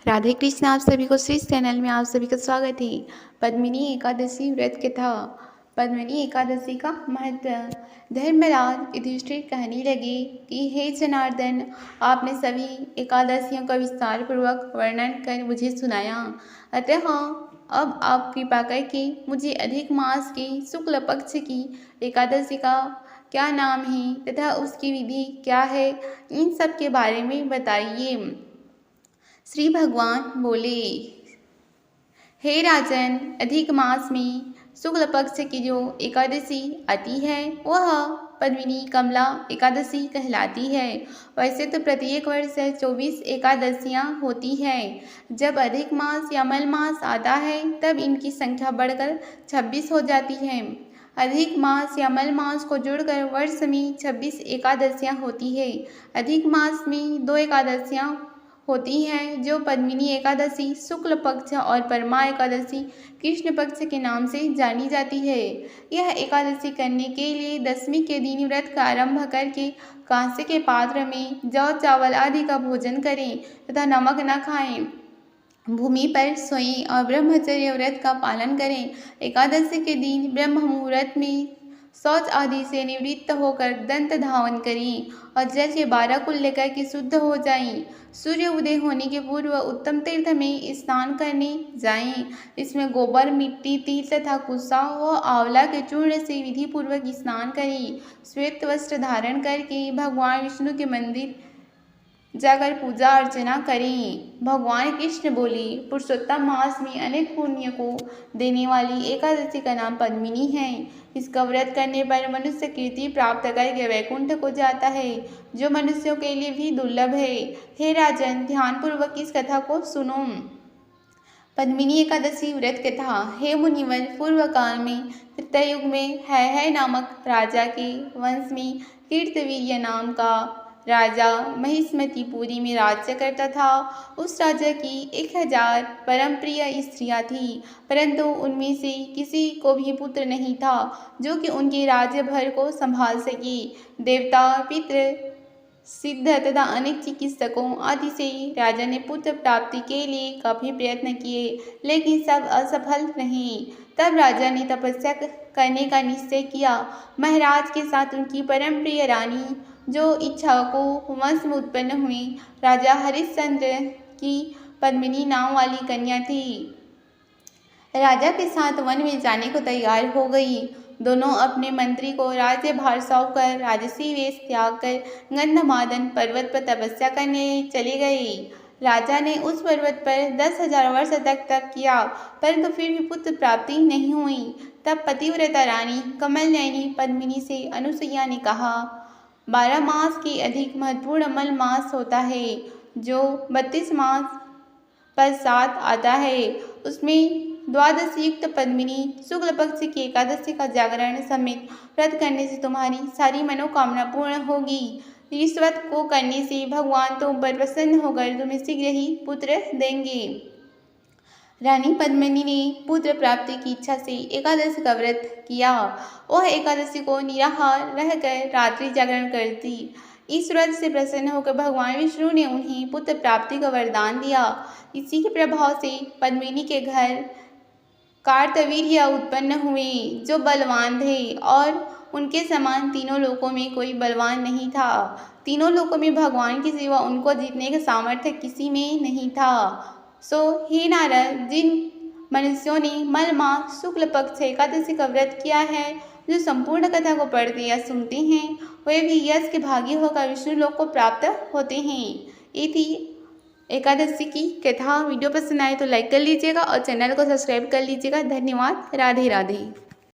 राधे कृष्ण। आप सभी को श्री चैनल में आप सभी का स्वागत है। पद्मिनी एकादशी व्रत कथा। पद्मिनी एकादशी का महत्व। धर्मराज युधिष्ठिर कहने लगे कि हे जनार्दन, आपने सभी एकादशियों का विस्तार पूर्वक वर्णन कर मुझे सुनाया, अतः अब आप कृपा करके मुझे अधिक मास के शुक्ल पक्ष की एकादशी का क्या नाम है तथा उसकी विधि क्या है, इन सब के बारे में बताइए। श्री भगवान बोले, हे राजन, अधिक मास में शुक्ल पक्ष की जो एकादशी आती है वह पद्मिनी कमला एकादशी कहलाती है। वैसे तो प्रत्येक वर्ष 24 एकादशियाँ होती हैं। जब अधिक मास या मल मास आता है तब इनकी संख्या बढ़कर 26 हो जाती है। अधिक मास या मल मास को जोड़कर वर्ष में 26 एकादशियाँ होती है। अधिक मास में 2 एकादशियाँ होती हैं जो पद्मिनी एकादशी शुक्ल पक्ष और परमा एकादशी कृष्ण पक्ष के नाम से जानी जाती है। यह एकादशी करने के लिए दशमी के दिन व्रत का आरंभ करके कांसे के पात्र में जौ चावल आदि का भोजन करें तथा नमक न खाएं, भूमि पर सोएं और ब्रह्मचर्य व्रत का पालन करें। एकादशी के दिन ब्रह्म मुहूर्त में शौच आदि से निवृत्त होकर दंत धावन करें और जल के 12 कुल लेकर के शुद्ध हो जाएं। सूर्य उदय होने के पूर्व उत्तम तीर्थ में स्नान करने जाएं। इसमें गोबर, मिट्टी, तिल तथा कुसा व आंवला के चूर्ण से विधि पूर्वक स्नान करें। श्वेत वस्त्र धारण करके भगवान विष्णु के मंदिर जाकर पूजा अर्चना करें। भगवान कृष्ण बोले, पुरुषोत्तम मास में अनेक पुण्य को देने वाली एकादशी का नाम पद्मिनी है। इसका व्रत करने पर मनुष्य कीर्ति प्राप्त करके वैकुंठ को जाता है, जो मनुष्यों के लिए भी दुर्लभ है। हे राजन, ध्यानपूर्वक इस कथा को सुनो। पद्मिनी एकादशी व्रत कथा। हे मुनिवर, पूर्व काल में त्रेता युग में है नामक राजा के वंश में कीर्तवीर्य नाम का राजा महिष्मतिपुरी में राज्य करता था। उस राजा की 1000 परम प्रिय स्त्रियां थीं, परंतु उनमें से किसी को भी पुत्र नहीं था जो कि उनके राज्य भर को संभाल सके। देवता, पितृ, सिद्ध तथा अनेक चिकित्सकों आदि से राजा ने पुत्र प्राप्ति के लिए काफी प्रयत्न किए, लेकिन सब असफल रहे। तब राजा ने तपस्या करने का निश्चय किया। महाराज के साथ उनकी परम प्रिय रानी जो इच्छा को वंश में उत्पन्न हुई राजा हरिश्चंद्र की पद्मिनी नाम वाली कन्या थी। राजा के साथ वन में जाने को तैयार हो गई। दोनों अपने मंत्री को राज्य भार सौंप कर राजसी वेश त्याग कर गंधमादन पर्वत पर तपस्या करने चले गए। राजा ने उस पर्वत पर 10,000 वर्ष तक किया, परंतु फिर भी पुत्र प्राप्ति नहीं हुई। तब पतिव्रता रानी कमल नयनी पद्मिनी से अनुसुईया ने कहा, 12 मास के अधिक महत्वपूर्ण मल मास होता है, जो 32 मास पश्चात आता है। उसमें द्वादशी युक्त पद्मिनी शुक्ल पक्ष की एकादशी का जागरण समेत व्रत करने से तुम्हारी सारी मनोकामना पूर्ण होगी। इस व्रत को करने से भगवान तुम पर प्रसन्न होकर तुम्हें शीघ्र ही पुत्र देंगे। रानी पद्मिनी ने पुत्र प्राप्ति की इच्छा से एकादशी का व्रत किया। वह एकादशी को निराहार रहकर रात्रि जागरण करती। इस व्रत से प्रसन्न होकर भगवान विष्णु ने उन्हें पुत्र प्राप्ति का वरदान दिया। इसी के प्रभाव से पद्मिनी के घर कार्तवीर्य उत्पन्न हुए, जो बलवान थे और उनके समान तीनों लोकों में कोई बलवान नहीं था। तीनों लोकों में भगवान के सिवा उनको जीतने का सामर्थ्य किसी में नहीं था। सो हे नारद, जिन मनुष्यों ने मल मास शुक्ल पक्ष एकादशी का व्रत किया है, जो संपूर्ण कथा को पढ़ते या सुनते हैं, वे भी यश के भागी होकर विष्णु लोक को प्राप्त होते हैं। ये थी एकादशी की कथा। वीडियो पसंद आए तो लाइक कर लीजिएगा और चैनल को सब्सक्राइब कर लीजिएगा। धन्यवाद। राधे राधे।